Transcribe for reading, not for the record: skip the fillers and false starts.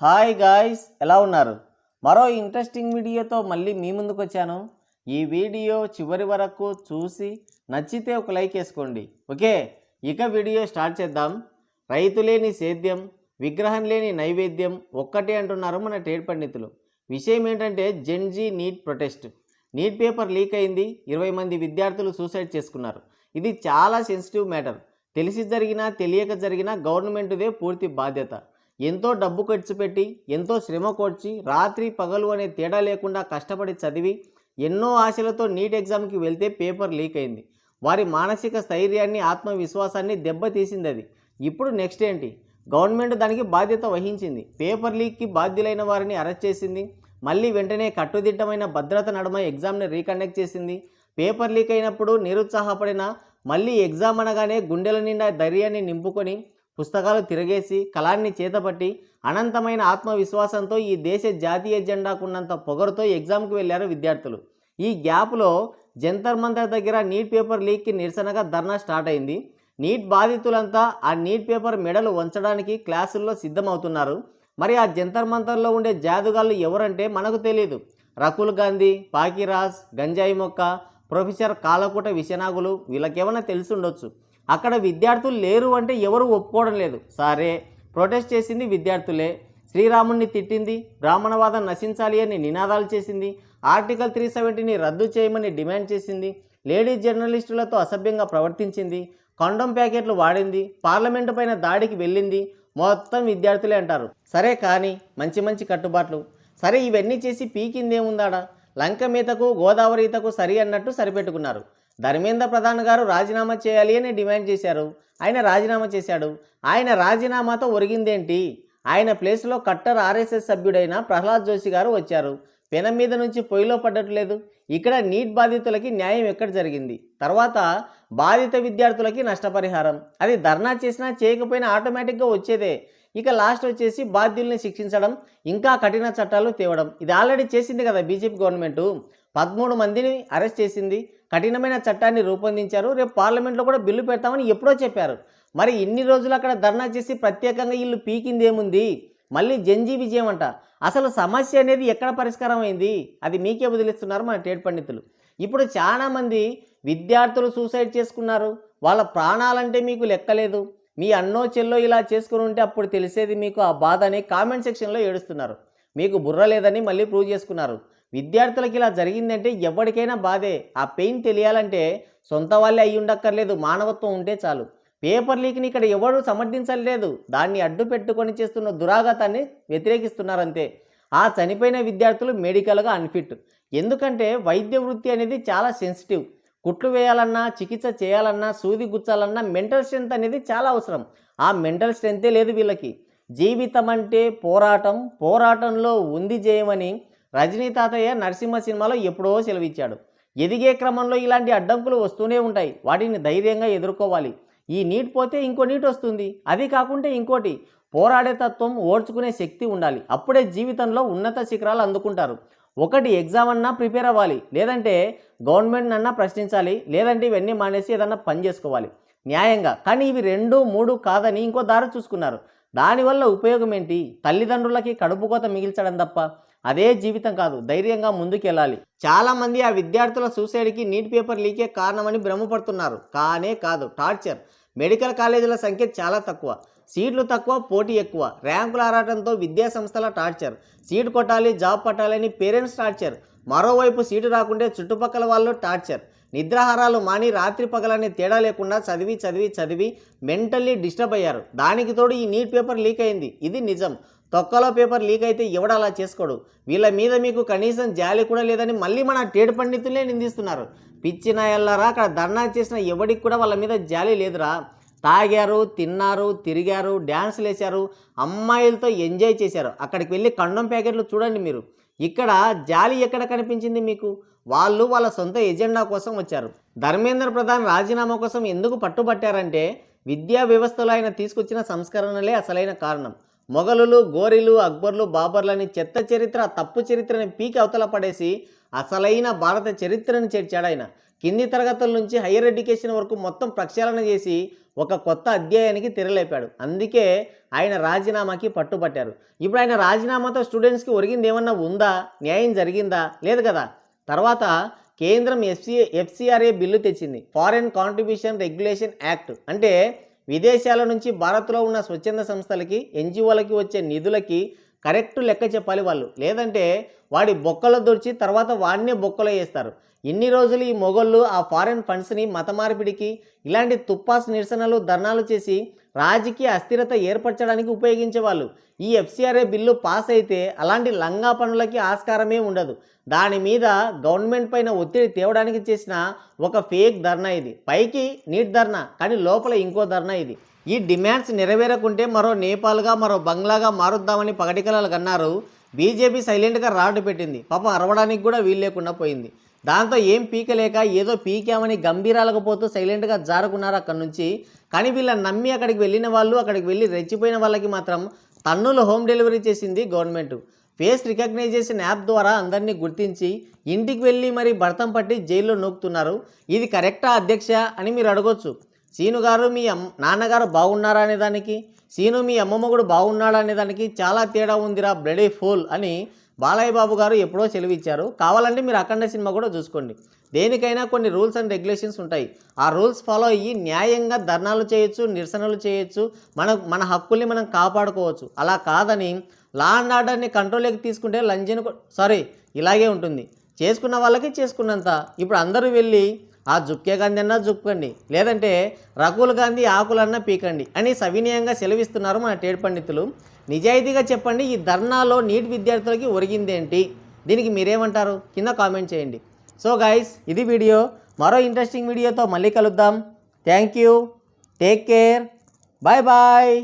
Hi guys, ఎలా ఉన్నారు? మరో ఇంట్రెస్టింగ్ వీడియోతో మళ్ళీ మీ ముందుకు వచ్చాను. ఈ వీడియో చివరి వరకు చూసి నచ్చితే ఒక లైక్ వేసుకోండి. ఓకే, ఇక వీడియో స్టార్ట్ చేద్దాం. రైతు లేని సేద్యం, విగ్రహం లేని నైవేద్యం ఒక్కటే అంటున్నారు మన ట్రేడ్ పండితులు. విషయం ఏంటంటే Gen Z NEET protest. NEET paper leak అయింది, 20 మంది విద్యార్థులు సూసైడ్ చేసుకున్నారు. ఇది చాలా సెన్సిటివ్ మ్యాటర్. తెలిసి జరిగినా తెలియక జరిగినా గవర్నమెంట్దే పూర్తి బాధ్యత. ఎంతో డబ్బు ఖర్చు పెట్టి ఎంతో శ్రమ కోర్చి రాత్రి పగలు అనే తేడా లేకుండా కష్టపడి చదివి ఎన్నో ఆశలతో నీట్ ఎగ్జామ్కి వెళ్తే పేపర్ లీక్ అయింది. వారి మానసిక స్థైర్యాన్ని ఆత్మవిశ్వాసాన్ని దెబ్బతీసింది అది. ఇప్పుడు నెక్స్ట్ ఏంటి? గవర్నమెంట్ దానికి బాధ్యత వహించింది. పేపర్ లీక్కి బాధ్యులైన వారిని అరెస్ట్ చేసింది. మళ్ళీ వెంటనే కట్టుదిట్టమైన భద్రత నడుమ ఎగ్జామ్ని రీకండక్ట్ చేసింది. పేపర్ లీక్ అయినప్పుడు నిరుత్సాహపడిన మళ్ళీ ఎగ్జామ్ అనగానే గుండెల నిండా ధైర్యాన్ని నింపుకొని పుస్తకాలు తిరగేసి కళాన్ని చేతపట్టి అనంతమైన ఆత్మవిశ్వాసంతో ఈ దేశ జాతీయ జెండాకున్నంత పొగరుతో ఎగ్జామ్కి వెళ్ళారు విద్యార్థులు. ఈ గ్యాప్లో జంతర్ మంతర్ దగ్గర నీట్ పేపర్ లీక్కి నిరసనగా ధర్నా స్టార్ట్ అయింది. నీట్ బాధితులంతా ఆ నీట్ పేపర్ మెడలు వంచడానికి క్లాసుల్లో సిద్ధమవుతున్నారు. మరి ఆ జంతర్ మంతర్లో ఉండే జాదుగాళ్ళు ఎవరంటే మనకు తెలియదు. రకుల్ గాంధీ, పాకిరాజ్, గంజాయి మొక్క, ప్రొఫెసర్ కాలకూట విషనాగులు, వీళ్ళకేమైనా తెలిసి ఉండొచ్చు. అక్కడ విద్యార్థులు లేరు అంటే ఎవరు ఒప్పుకోవడం లేదు. సరే, ప్రొటెస్ట్ చేసింది విద్యార్థులే. శ్రీరాముణ్ణి తిట్టింది, బ్రాహ్మణవాదం నశించాలి అని నినాదాలు చేసింది, ఆర్టికల్ 370ని రద్దు చేయమని డిమాండ్ చేసింది, లేడీస్ జర్నలిస్టులతో అసభ్యంగా ప్రవర్తించింది, కండోమ్ ప్యాకెట్లు వాడింది, పార్లమెంటు పైన దాడికి వెళ్ళింది. మొత్తం విద్యార్థులే అంటారు. సరే కానీ మంచి మంచి కట్టుబాట్లు. సరే, ఇవన్నీ చేసి పీకిందేముందాడా? లంక మీతకు గోదావరి ఈతకు సరి అన్నట్టు సరిపెట్టుకున్నారు. ధర్మేంద్ర ప్రధాన్ గారు రాజీనామా చేయాలి అని డిమాండ్ చేశారు. ఆయన రాజీనామా చేశాడు. ఆయన రాజీనామాతో ఒరిగిందేంటి? ఆయన ప్లేస్లో కట్టర్ ఆర్ఎస్ఎస్ సభ్యుడైన ప్రహ్లాద్ జోషి గారు వచ్చారు. పెనం మీద నుంచి పొయ్యిలో పడ్డట్లేదు. ఇక్కడ నీట్ బాధితులకి న్యాయం ఎక్కడ జరిగింది? తర్వాత బాధిత విద్యార్థులకి నష్టపరిహారం. అది ధర్నా చేసినా చేయకపోయినా ఆటోమేటిక్గా వచ్చేదే. ఇక లాస్ట్ వచ్చేసి బాధ్యుల్ని శిక్షించడం, ఇంకా కఠిన చట్టాలు తేవడం. ఇది ఆల్రెడీ చేసింది కదా బీజేపీ గవర్నమెంటు. 13 మందిని అరెస్ట్ చేసింది, కఠినమైన చట్టాన్ని రూపొందించారు. రేపు పార్లమెంట్లో కూడా బిల్లు పెడతామని ఎప్పుడో చెప్పారు. మరి ఇన్ని రోజులు అక్కడ ధర్నా చేసి ప్రత్యేకంగా వీళ్ళు పీకింది ఏముంది? మళ్ళీ జంజీ విజయం అంట. అసలు సమస్య అనేది ఎక్కడ పరిష్కారం అయింది? అది మీకే వదిలిస్తున్నారు మన ట్రేడ్ పండితులు. ఇప్పుడు చాలామంది విద్యార్థులు సూసైడ్ చేసుకున్నారు. వాళ్ళ ప్రాణాలంటే మీకు లెక్కలేదు. మీ అన్నో చెల్లో ఇలా చేసుకుని ఉంటే అప్పుడు తెలిసేది మీకు ఆ బాధ అని కామెంట్ సెక్షన్లో ఏడుస్తున్నారు. మీకు బుర్ర లేదని మళ్ళీ ప్రూవ్ చేసుకున్నారు. విద్యార్థులకి ఇలా జరిగిందంటే ఎవరికైనా బాధే. ఆ పెయిన్ తెలియాలంటే సొంత వాళ్ళే అయ్యి ఉండక్కర్లేదు, మానవత్వం ఉంటే చాలు. పేపర్ లీక్ని ఇక్కడ ఎవరు సమర్థించలేదు. దాన్ని అడ్డు పెట్టుకొని చేస్తున్న దురాఘాతాన్ని వ్యతిరేకిస్తున్నారంతే. ఆ చనిపోయిన విద్యార్థులు మెడికల్గా అన్ఫిట్. ఎందుకంటే వైద్య వృత్తి అనేది చాలా సెన్సిటివ్. కుట్లు వేయాలన్నా, చికిత్స చేయాలన్నా, సూది గుచ్చాలన్నా మెంటల్ స్ట్రెంత్ అనేది చాలా అవసరం. ఆ మెంటల్ స్ట్రెంతే లేదు వీళ్ళకి. జీవితం అంటే పోరాటం, పోరాటంలో ఉంది జయమని రజనీ తాతయ్య నరసింహ సినిమాలో ఎప్పుడో సెలవిచ్చాడు. ఎదిగే క్రమంలో ఇలాంటి అడ్డంకులు వస్తూనే ఉంటాయి. వాటిని ధైర్యంగా ఎదుర్కోవాలి. ఈ నీట్ పోతే ఇంకో నీట్ వస్తుంది, అది కాకుంటే ఇంకోటి. పోరాడే తత్వం, ఓర్చుకునే శక్తి ఉండాలి. అప్పుడే జీవితంలో ఉన్నత శిఖరాలు అందుకుంటారు. ఒకటి ఎగ్జామ్ అన్నా ప్రిపేర్ అవ్వాలి, లేదంటే గవర్నమెంట్ అన్నా ప్రశ్నించాలి, లేదంటే ఇవన్నీ మానేసి ఏదన్నా పని చేసుకోవాలి న్యాయంగా. కానీ ఇవి 2, 3 కాదని ఇంకో దారి చూసుకున్నారు. దానివల్ల ఉపయోగం ఏంటి? తల్లిదండ్రులకి కడుపు కోత మిగిల్చడం తప్ప. అదే జీవితం కాదు. ధైర్యంగా ముందుకెళ్ళాలి. చాలామంది ఆ విద్యార్థుల సూసైడ్కి నీట్ పేపర్ లీకే కారణమని భ్రమపడుతున్నారు. కానే కాదు, టార్చర్. మెడికల్ కాలేజీల సంఖ్య చాలా తక్కువ, సీట్లు తక్కువ, పోటీ ఎక్కువ. ర్యాంకుల ఆరాటంతో విద్యా సంస్థల టార్చర్. సీటు కొట్టాలి, జాబ్ పట్టాలని పేరెంట్స్ టార్చర్. మరోవైపు సీటు రాకుంటే చుట్టుపక్కల వాళ్ళు టార్చర్. నిద్రాహారాలు మాని రాత్రి పగలనే తేడా లేకుండా చదివి చదివి చదివి మెంటల్లీ డిస్టర్బ్ అయ్యారు. దానికి తోడు ఈ నీట్ పేపర్ లీక్ అయింది. ఇది నిజం. తొక్కలో పేపర్ లీక్ అయితే ఎవడు అలా చేసుకోడు. వీళ్ళ మీద మీకు కనీసం జాలి కూడా లేదని మళ్ళీ మన ట్రేడ్ పండితులే నిందిస్తున్నారు. పిచ్చిన ఎల్లారా, అక్కడ ధర్నా చేసిన ఎవడికి కూడా వాళ్ళ మీద జాలి లేదురా. తాగారు, తిన్నారు, తిరిగారు, డ్యాన్సులు వేశారు, అమ్మాయిలతో ఎంజాయ్ చేశారు. అక్కడికి వెళ్ళి కండోమ్ ప్యాకెట్లు చూడండి మీరు. ఇక్కడ జాలి ఎక్కడ కనిపించింది మీకు? వాళ్ళు వాళ్ళ సొంత ఎజెండా కోసం వచ్చారు. ధర్మేంద్ర ప్రధాన్ రాజీనామా కోసం ఎందుకు పట్టుబట్టారంటే విద్యా వ్యవస్థలో ఆయన తీసుకొచ్చిన సంస్కరణలే అసలైన కారణం. మొఘలులు, గోరీలు, అక్బర్లు, బాబర్లని చెత్త చరిత్ర, తప్పు చరిత్రని పీకి అవతల పడేసి అసలైన భారత చరిత్రను చేర్చాడు ఆయన. కింది తరగతుల నుంచి హైయర్ ఎడ్యుకేషన్ వరకు మొత్తం ప్రక్షాళన చేసి ఒక కొత్త అధ్యాయానికి తెరలేపాడు. అందుకే ఆయన రాజీనామాకి పట్టుబట్టారు. ఇప్పుడు ఆయన రాజీనామాతో స్టూడెంట్స్కి ఒరిగింది ఏమన్నా ఉందా? న్యాయం జరిగిందా? లేదు కదా. తర్వాత కేంద్రం ఎఫ్సిఆర్ఏ బిల్లు తెచ్చింది, ఫారెన్ కాంట్రిబ్యూషన్ రెగ్యులేషన్ యాక్ట్. అంటే విదేశాల నుంచి భారత్లో ఉన్న స్వచ్ఛంద సంస్థలకి, ఎన్జిఓలకి వచ్చే నిధులకి కరెక్ట్ లెక్క చెప్పాలి వాళ్ళు. లేదంటే వాడి బొక్కలో దొరిచి తర్వాత వాడినే బొక్కలో వేస్తారు. ఇన్ని రోజులు ఈ మొగళ్ళు ఆ ఫారెన్ ఫండ్స్ని మత మార్పిడికి, ఇలాంటి తుప్పాస్ నిరసనలు, ధర్నాలు చేసి రాజకీయ అస్థిరత ఏర్పరచడానికి ఉపయోగించేవాళ్ళు. ఈ ఎఫ్సిఆర్ఏ బిల్లు పాస్ అయితే అలాంటి లంగా పనులకి ఆస్కారమే ఉండదు. దాని మీద గవర్నమెంట్ పైన ఒత్తిడి తేవడానికి చేసిన ఒక ఫేక్ ధర్నా ఇది. పైకి నీట్ ధర్నా, కానీ లోపల ఇంకో ధర్నా ఇది. ఈ డిమాండ్స్ నెరవేరకుంటే మరో నేపాల్గా, మరో బంగ్లాగా మారుద్దామని పగటికలలు కన్నారు. బీజేపీ సైలెంట్గా రాడ్ పెట్టింది. పాపం అరవడానికి కూడా వీలు లేకుండా పోయింది. దాంతో ఏం పీకలేక ఏదో పీకామని గంభీరాలకు పోతూ సైలెంట్గా జారుకున్నారు అక్కడి నుంచి. కానీ వీళ్ళని నమ్మి అక్కడికి వెళ్ళిన వాళ్ళు, అక్కడికి వెళ్ళి రెచ్చిపోయిన వాళ్ళకి మాత్రం టన్నులు హోమ్ డెలివరీ చేసింది గవర్నమెంట్. ఫేస్ రికగ్నైజేషన్ యాప్ ద్వారా అందరినీ గుర్తించి ఇంటికి వెళ్ళి మరి భర్తం పట్టి జైల్లో నూకుతున్నారు. ఇది కరెక్టా అధ్యక్ష అని మీరు అడగొచ్చు. సీను గారు మీ నాన్నగారు బాగున్నారా అనేదానికి, సీను మీ అమ్మమ్మ కూడా బాగున్నాడా అనేదానికి చాలా తేడా ఉందిరా బ్లడీ ఫూల్ అని బాలయ్య బాబు గారు ఎప్పుడో సెలవిచ్చారు. కావాలంటే మీరు అఖండ సినిమా కూడా చూసుకోండి. దేనికైనా కొన్ని రూల్స్ అండ్ రెగ్యులేషన్స్ ఉంటాయి. ఆ రూల్స్ ఫాలో అయ్యి న్యాయంగా ధర్నాలు చేయొచ్చు, నిరసనలు చేయొచ్చు, మన హక్కుల్ని మనం కాపాడుకోవచ్చు. అలా కాదని లా అండ్ ఆర్డర్ని కంట్రోల్లోకి తీసుకుంటే ఇలాగే ఉంటుంది. చేసుకున్న వాళ్ళకి చేసుకున్నంత. ఇప్పుడు అందరూ వెళ్ళి ఆ జుక్కే గాంధీ అన్నా జుక్కండి, లేదంటే రకుల్ గాంధీ ఆకులన్నా పీకండి అని సవినయంగా సెలవిస్తున్నారు మన టేడ్ పండితులు. నిజాయితీగా చెప్పండి, ఈ ధర్నాలో నీట్ విద్యార్థులకి ఒరిగిందేంటి? దీనికి మీరేమంటారు? కింద కామెంట్ చేయండి. సో గైస్, ఇది వీడియో. మరో ఇంట్రెస్టింగ్ వీడియోతో మళ్ళీ కలుద్దాం. Thank you, take care, bye bye.